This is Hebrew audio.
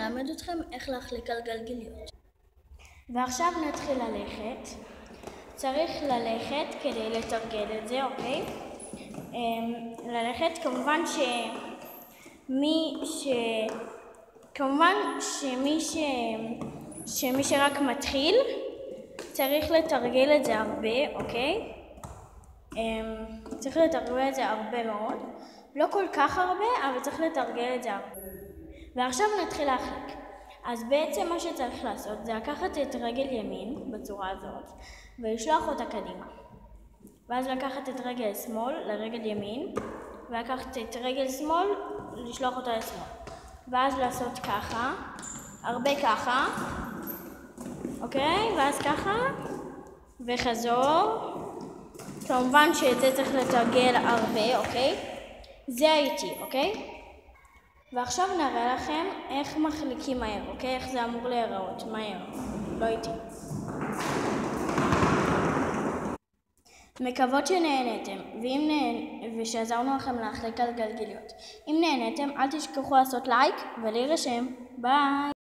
אלמד אתכם איך להחליק על גלגיליות. ועכשיו נתחיל ללכת. צריך ללכת כדי לתרגל את זה, אוקיי? ללכת, כמובן שמי שרק מתחיל צריך לתרגל את זה הרבה, אוקיי? צריך לתרגל את זה הרבה מאוד, לא כל כך הרבה, אבל צריך לתרגל את זה הרבה. ועכשיו נתחיל להחליק. אז בעצם מה שצריך לעשות זה לקחת את רגל ימין בצורה הזאת ולשלוח אותה קדימה, ואז לקחת את רגל שמאל לרגל ימין ולקחת את רגל שמאל לשלוח אותה לשמאל, ואז לעשות ככה, הרבה ככה, אוקיי? ואז ככה וחזור. כמובן שאת זה צריך לתרגל הרבה, אוקיי? זה איתי, אוקיי? ועכשיו נראה לכם איך מחליקים מהר, אוקיי? איך זה אמור להיראות, מהר, לא איתי. מקוות שנהנתם, ושעזרנו לכם להחליק על גלגיליות. אם נהנתם, אל תשכחו לעשות לייק ולהירשם. ביי!